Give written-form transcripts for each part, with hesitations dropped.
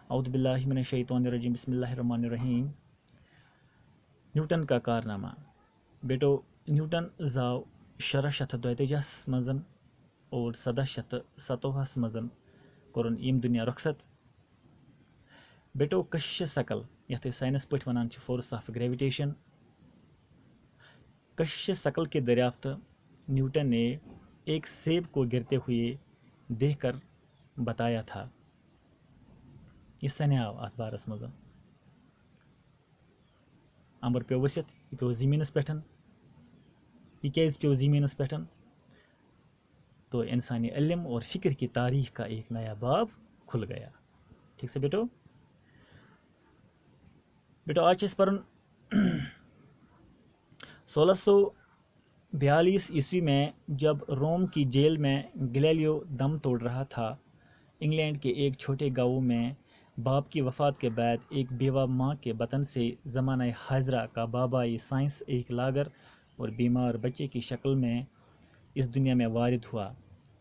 اعوذ باللہ من الشیطان الرجیم بسم اللہ الرحمن الرحیم۔ نیوٹن کا کارنامہ۔ بیٹو نیوٹن زاو 1632 مز اور 1757 مز کورن یم دنیا رخصت۔ بیٹو کشش شکل یتھ سائنس پہ ونان فورس آف گریویٹیشن، کشش شکل کے دریافت نیوٹن نے ایک سیب کو گرتے ہوئے دیکھ کر بتایا تھا۔ یہ سنیاو ات بارس مز امبر پیو ؤسِتھ، یہ پیو زمینس پہ، یہ کیازِ پیو زمینس پہ؟ تو انسانی علم اور فکر کی تاریخ کا ایک نیا باب کھل گیا۔ ٹھیک سے بیٹو؟ آج پرن 1642 عیسوی میں جب روم کی جیل میں گلیلیو دم توڑ رہا تھا، انگلینڈ کے ایک چھوٹے گاؤں میں باپ کی وفات کے بعد ایک بیوہ ماں کے بطن سے زمانہ حاضرہ کا بابائی سائنس ایک لاغر اور بیمار بچے کی شکل میں اس دنیا میں وارد ہوا۔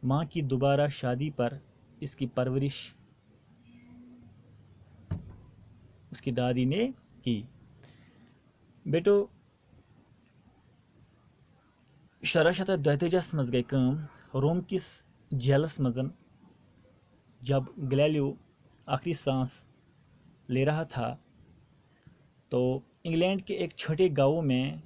ماں کی دوبارہ شادی پر اس کی پرورش اس کی دادی نے کی۔ بیٹو 1632 مز گئی کام روم کس جیلس مز جب گلیلیو آخری سانس لے رہا تھا، تو انگلینڈ کے ایک چھوٹے گاؤں میں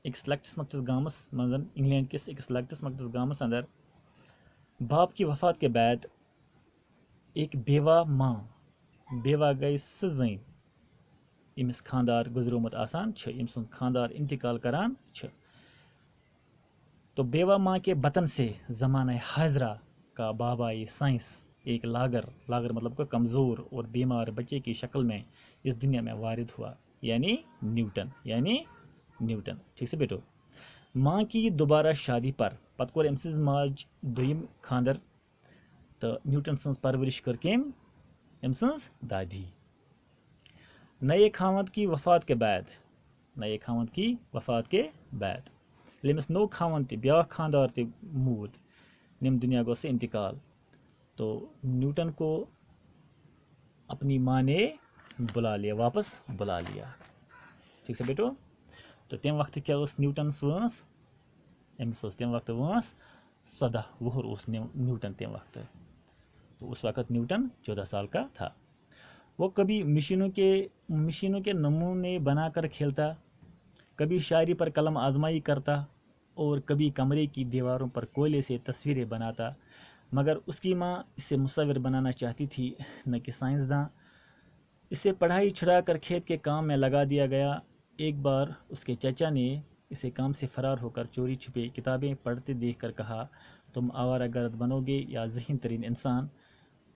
انگلینڈ کس ایک لکٹس مکٹس گامس اندر باپ کی وفات کے بعد ایک بیوہ ماں، بیوہ گئی سہ زن یمس خاندار گزرومت آسان چھ، یم سن خاندار انتقال کران چھ، تو بیوہ ماں کے بطن سے زمانہ حاضرہ کا بابائی سائنس ایک لاغر مطلب کہ کمزور اور بیمار بچے کی شکل میں اس دنیا میں وارد ہوا، یعنی نیوٹن۔ ٹھیک سے بیٹو؟ ماں کی دوبارہ شادی پر پتہ کور أمۍ سٕنٛز ماج دویم خاندر، تو نیوٹن سٕنٛز پرورش کر کم أمۍ سٕنٛز دادی۔ نئے خاوند کی وفات کے بعد ییٚلہِ أمِس نوٚو خاوند تہِ بیاکھ خاندار تہِ موٗد، نیم دنیا گو سے انتقال، تو نیوٹن کو اپنی ماں نے واپس بلا لیا۔ ٹھیک سے بیٹو؟ تو تم وقت کیا اس نیوٹنس وٲنٛس؟ أمِس ٲس تمہِ وقت وٲنٛس 14 وُہُر اوس نیوٹن تمہِ وقت، تو اس وقت نیوٹن 14 سال کا تھا۔ وہ کبھی مشینوں کے نمونے بنا کر کھیلتا، کبھی شاعری پر قلم آزمائی کرتا اور کبھی کمرے کی دیواروں پر کوئلے سے تصویریں بناتا، مگر اس کی ماں اسے مصور بنانا چاہتی تھی، نہ کہ سائنسداں۔ اسے پڑھائی چھڑا کر کھیت کے کام میں لگا دیا گیا۔ ایک بار اس کے چچا نے اسے کام سے فرار ہو کر چوری چھپے کتابیں پڑھتے دیکھ کر کہا، تم آوارہ گرد بنو گے یا ذہین ترین انسان۔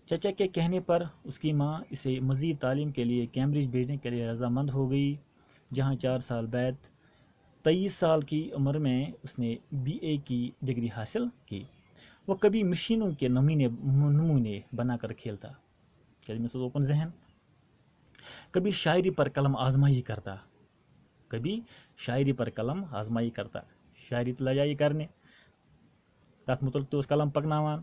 چچا کے کہنے پر اس کی ماں اسے مزید تعلیم کے لیے کیمبرج بھیجنے کے لیے رضامند ہو گئی، جہاں 4 سال بعد 23 سال کی عمر میں اس نے BA کی ڈگری حاصل کی۔ وہ کبھی مشینوں کے نمونے بنا کر کھیلتا، اوپن ذہن، کبھی شاعری پر قلم آزمائی کرتا، شاعری تو لجائی کرنے تک متعلق تو اس قلم پکناوان،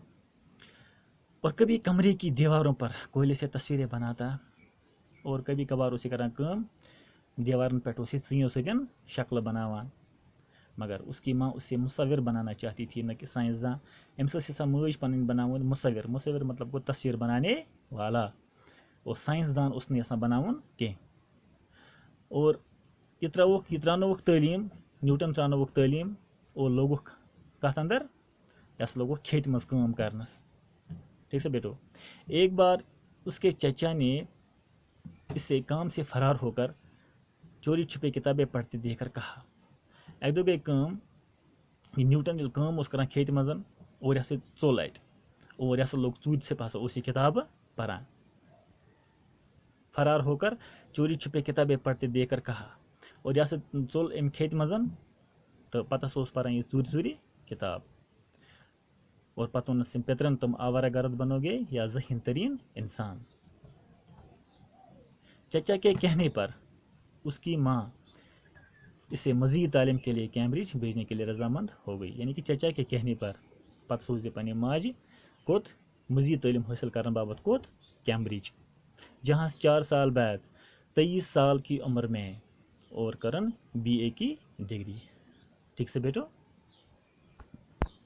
اور کبھی کمرے کی دیواروں پر کوئلے سے تصویریں بناتا، اور کبھی کبھار اسے کران کام دیوارن پہ اسے ژیوں سۭتۍ شکل بناوان، مگر اس کی ماں اسے مصور بنانا چاہتی تھی، نہ کہ سائنسداں۔ أمِس ٲس یژھان مٲج پنٕنۍ بناوُن مصور مطلب گوٚو تصویر بنانے والا، اور سائنسدان اوس نہٕ یژھان بناوُن کینٛہہ۔ اور یہ ترٛاونووُکھ تعلیٖم، نیوٹن ترٛاونووُکھ تعلیٖم اور لوگُکھ کتھ اندر، یس لوگُکھ کھیتہِ منٛز کٲم کرنس۔ ٹھیک سے بیٹو؟ ایک بار اس کے چچا نے اسے کام سے فرار ہو کر چوری چھپے کتابیں پڑھتے دیکھ کر کہا۔ اکہِ دۄہ گٔے کٲم، یہ نیوٹن ییٚلہِ کٲم اوس کران کھیتہِ منٛز اور یہ ژوٚل اتہِ، اور یہ لوگ ژوٗرِ ژھیٚپہِ ہسا اوس یہ کتابہٕ پران۔ فرار ہو کر چوری چھپے کتابیں پڑھتے دیکھ کر کہا، اور یہ ژوٚل امہِ کھیتہِ منٛز، تو پتہٕ ہسا اوس پران یہ ژوٗرِ کتاب، اور پتہٕ ووٚننس أمۍ پیترن، تم آوارہ گرد بنو گے یا ذہین ترین انسان۔ چچا کے کہنے پر اس کی ماں اسے مزید تعلیم کے لیے کیمبرج بھیجنے کے لیے رضامند ہو گئی، یعنی کہ چچا کے کہنے پر پتہٕ سوز یہ پننہِ ماجہِ کوٚت مزید تعلیم حاصل کرنے بابت کوت کیمبرج، جہاں سے 4 سال بعد 23 سال کی عمر میں اور کرن BA کی ڈگری. ٹھیک سے بیٹو.